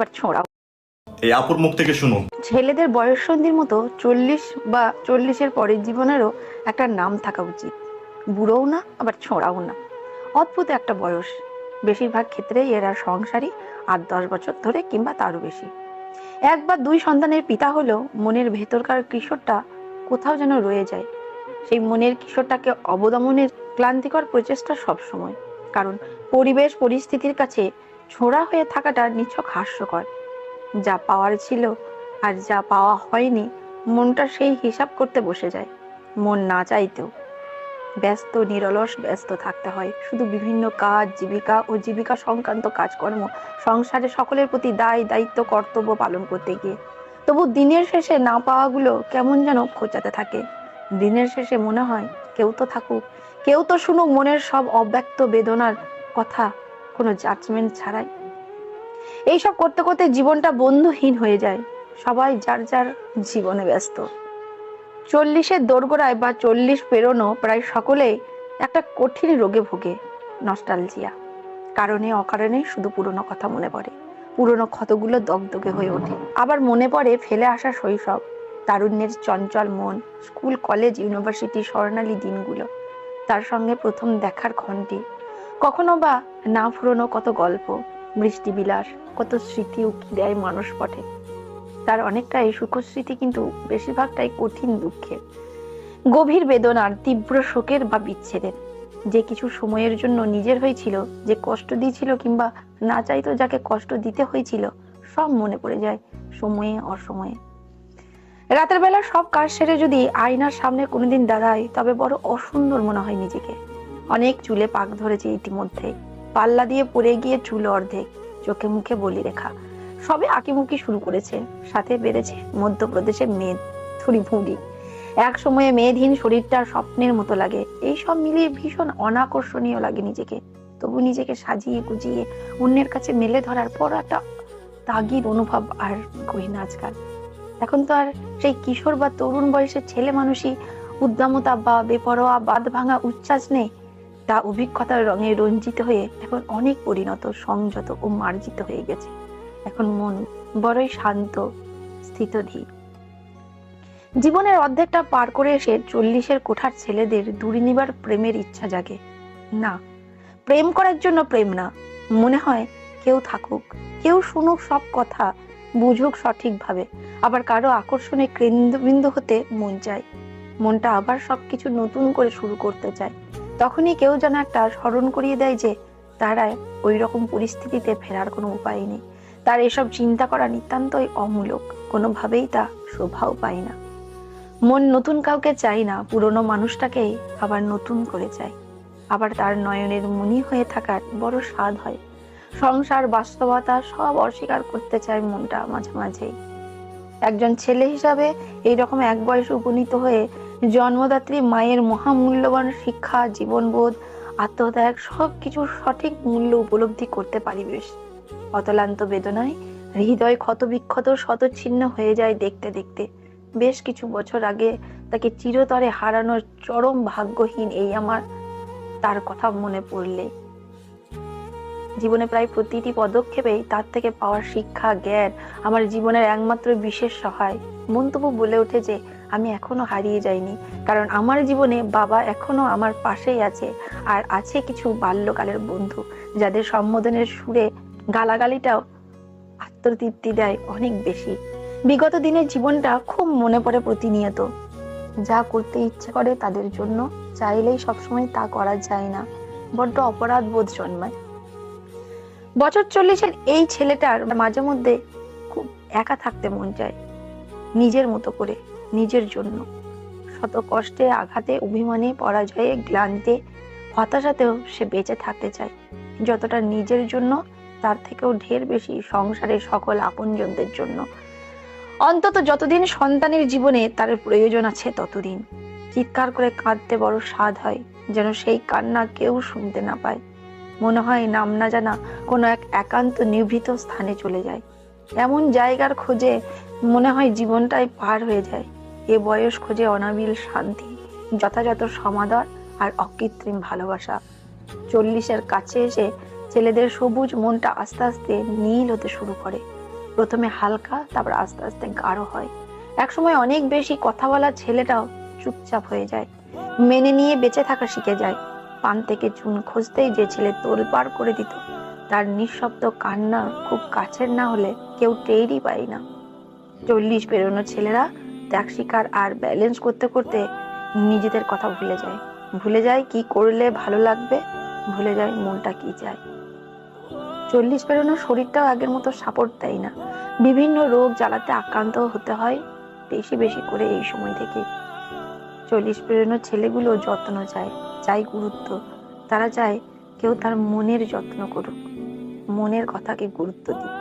আবার ছোঁড়াও। এই আপুর মুখ থেকে শুনুন। ছেলেদের বয়ঃসন্ধির মতো 40 বা 40-এর পরের জীবনেরও একটা নাম থাকা উচিত। বুড়োও না, আবার ছোঁড়াও না, অদ্ভুত একটা বয়স। বেশিরভাগ ক্ষেত্রেই এরা সংসারী 8-10 বছর ধরে কিংবা তারও বেশি। 1 বা 2 সন্তানের পিতা হলেও মনের ভেতরকার কিশোরটা কোথাও যেন রয়ে যায়। সেই মনের কিশোরটাকে অবদমনের ক্লান্তিকর প্রচেষ্টা সবসময়। কারণ পরিবেশ পরিস্থিতির কাছে ছোঁড়া হয়ে থাকাটা নিছক হাস্যকর। যা পাওয়ার ছিল আর যা পাওয়া হয়নি, মনটা সেই হিসাব করতে বসে যায়। মন না চাইতেও ব্যস্ত, নিরলস ব্যস্ত থাকতে হয় শুধু বিভিন্ন কাজ, জীবিকা ও জীবিকা সংক্রান্ত কাজকর্ম, সংসারে সকলের প্রতি দায় দায়িত্ব কর্তব্য পালন করতে গিয়ে। তবু দিনের শেষে না পাওয়াগুলো কেমন যেন খোঁচাতে থাকে। দিনের শেষে মনে হয় কেউ তো থাকুক, কেউ তো শুনুক মনের সব অব্যক্ত বেদনার কথা, কোনো জাজমেন্ট ছাড়াই। এইসব করতে করতে জীবনটা বন্ধুহীন হয়ে যায়। সবাই যার যার জীবনে ব্যস্ত। 40-এর দোরগোড়ায় বা 40 পেরোনো প্রায় সকলেই একটা কঠিন রোগে ভোগে, নস্টালজিয়া। কারণে অকারণে শুধু পুরনো কথা মনে পড়ে, পুরনো ক্ষতগুলো দগদগে হয়ে ওঠে। আবার মনে পড়ে ফেলে আসা শৈশব, তারুণ্যের চঞ্চল মন, স্কুল কলেজ ইউনিভার্সিটি স্বর্ণালী দিনগুলো, তার সঙ্গে প্রথম দেখার ক্ষণটি, কখনো বা না ফুরোনো কত গল্প, বৃষ্টি বিলাস, কত স্মৃতি উকি দেয় মানুষ পথে। তার অনেকটাই সুখস্মৃতি, কিন্তু বেশিরভাগটাই কঠিন দুঃখের, গভীর বেদনার, তীব্র শোকের বা বিচ্ছেদের। যে কিছু সময়ের জন্য নিজের হয়েছিল, যে কষ্ট দিয়েছিল কিংবা না চাইতো যাকে কষ্ট দিতে হয়েছিল, সব মনে পড়ে যায় সময়ে অসময়ে। রাতের বেলা সব কাজ সেরে যদি আয়নার সামনে কোনোদিন দাঁড়ায়, তবে বড় অসুন্দর মনে হয় নিজেকে। অনেক চুলে পাক ধরেছে ইতিমধ্যে, পাল্লা দিয়ে পড়ে গিয়ে চুল অর্ধেক, চোখে মুখে বলি রেখা, সবে আঁকিমুখি শুরু করেছে। সাথে বেড়েছে মধ্যপ্রদেশের মেদ, থুড়ি ভুঁড়ি। এক সময়ে মেদহীন শরীরটা স্বপ্নের মতো লাগে। এই সব মিলিয়ে ভীষণ অনাকর্ষণীয় লাগে নিজেকে। তবু নিজেকে সাজিয়ে গুজিয়ে অন্যের কাছে মেলে ধরার পর একটা তাগিদ অনুভব আর করি না আজকাল। এখন তো আর সেই কিশোর বা তরুণ বয়সের ছেলে মানুষই উদ্দামতা বা বেপরোয়া বাঁধ ভাঙা উচ্ছ্বাস নেই। তা অভিজ্ঞতার রঙে রঞ্জিত হয়ে এখন অনেক পরিণত, সংযত ও মার্জিত হয়ে গেছে। এখন মন বড়ই শান্ত, স্থিতধীর। জীবনের অর্ধেকটা পার করে এসে 40-এর কোঠার ছেলেদের দূরে নিবার প্রেমের ইচ্ছা জাগে না। প্রেম করার জন্য প্রেম না, মনে হয় কেউ থাকুক, কেউ শুনুক সব কথা, বুঝুক সঠিকভাবে। আবার কারো আকর্ষণে কেন্দ্রবিন্দু হতে মন চায়। মনটা আবার সবকিছু নতুন করে শুরু করতে চায়। তখনই কেউ যেন একটা স্মরণ করিয়ে দেয় যে তারা ওই রকম পরিস্থিতিতে ফেরার কোনো উপায় নেই। তার এসব চিন্তা করা নিতান্তই অমূলক, কোনোভাবেই তা শোভাও পায় না। মন নতুন কাউকে চায় না, পুরনো মানুষটাকেই আবার নতুন করে চায়। আবার তার নয়নের মণি হয়ে থাকার বড় স্বাদ হয়। সংসার, বাস্তবতা সব অস্বীকার করতে চায় মনটা মাঝে মাঝেই। একজন ছেলে হিসাবে এইরকম এক বয়সে উপনীত হয়ে জন্মদাত্রী মায়ের মহামূল্যবান শিক্ষা, জীবনবোধ, আত্মত্যাগ সবকিছুর সঠিক মূল্য উপলব্ধি করতে পারি বেশ। অতলান্ত বেদনায় হৃদয় ক্ষতবিক্ষত শতচ্ছিন্ন হয়ে যায় দেখতে দেখতে। বেশ কিছু বছর আগে তাকে চিরতরে হারানোর চরম ভাগ্যহীন এই আমার, তার কথা মনে পড়লে। জীবনে প্রায় প্রতিটি পদক্ষেপেই তার থেকে পাওয়ার শিক্ষা, জ্ঞান আমার জীবনের একমাত্র বিশেষ সহায়। মন তবু বলে ওঠে যে আমি এখনো হারিয়ে যাইনি, কারণ আমার জীবনে বাবা এখনো আমার পাশেই আছে। আর আছে কিছু বাল্যকালের বন্ধু, যাদের সম্বোধনের সুরে গালাগালিটাও আত্মতৃপ্তি দেয় অনেক বেশি। বিগত দিনের জীবনটা খুব মনে পড়ে প্রতিনিয়ত। যা করতে ইচ্ছে করে তাদের জন্য চাইলেই সবসময় তা করা যায় না, বড্ড অপরাধ বোধ জন্মায়। বছর 40-এর এই ছেলেটার মাঝে মধ্যে খুব একা থাকতে মন চায়, নিজের মতো করে, নিজের জন্য। শত কষ্টে, আঘাতে, অভিমানে, পরাজয়ে, গ্লান্তে, হতাশাতেও সে বেঁচে থাকতে চায়। যতটা নিজের জন্য, তার থেকেও ঢের বেশি সংসারের সকল আপনজনদের জন্য। অন্তত যতদিন সন্তানের জীবনে তার প্রয়োজন আছে ততদিন। চিৎকার করে কাঁদতে বড় স্বাদ হয়, যেন সেই কান্না কেউ শুনতে না পায়। মনে হয় নাম না জানা কোনো এক একান্ত নিভৃত স্থানে চলে যায়। এমন জায়গার খোঁজে মনে হয় জীবনটাই পার হয়ে যায়। এ বয়স খোঁজে অনাবিল শান্তি, যথাযথ সমাদর আর অকৃত্রিম ভালোবাসা। 40-এর কাছে এসে ছেলেদের সবুজ মনটা আস্তে আস্তে নীল হতে শুরু করে। প্রথমে হালকা, তারপর আস্তে আস্তে গাঢ় হয়। একসময় অনেক বেশি কথা বলা ছেলেটাও চুপচাপ হয়ে যায়, মেনে নিয়ে বেঁচে থাকা শিখে যায়। পান থেকে চুন খুঁজতেই যে ছেলে তোলপাড় করে দিত, তার নিঃশব্দ কান্না খুব কাছের না হলে কেউ টেরই পায় না। 40 পেরোনো ছেলেরা ত্যাগ শিকার আর ব্যালেন্স করতে করতে নিজেদের কথা ভুলে যায়, ভুলে যায় কি করলে ভালো লাগবে, ভুলে যায় মনটা কি চায়। 40 পেরোনো শরীরটাও আগের মতো সাপোর্ট দেয় না, বিভিন্ন রোগ জ্বালাতে আক্রান্ত হতে হয় বেশি বেশি করে এই সময় থেকে। 40 পেরোনো ছেলেগুলো যত্ন চায়, চায় গুরুত্ব। তারা চায় কেউ তার মনের যত্ন করুক, মনের কথাকে গুরুত্ব দিক।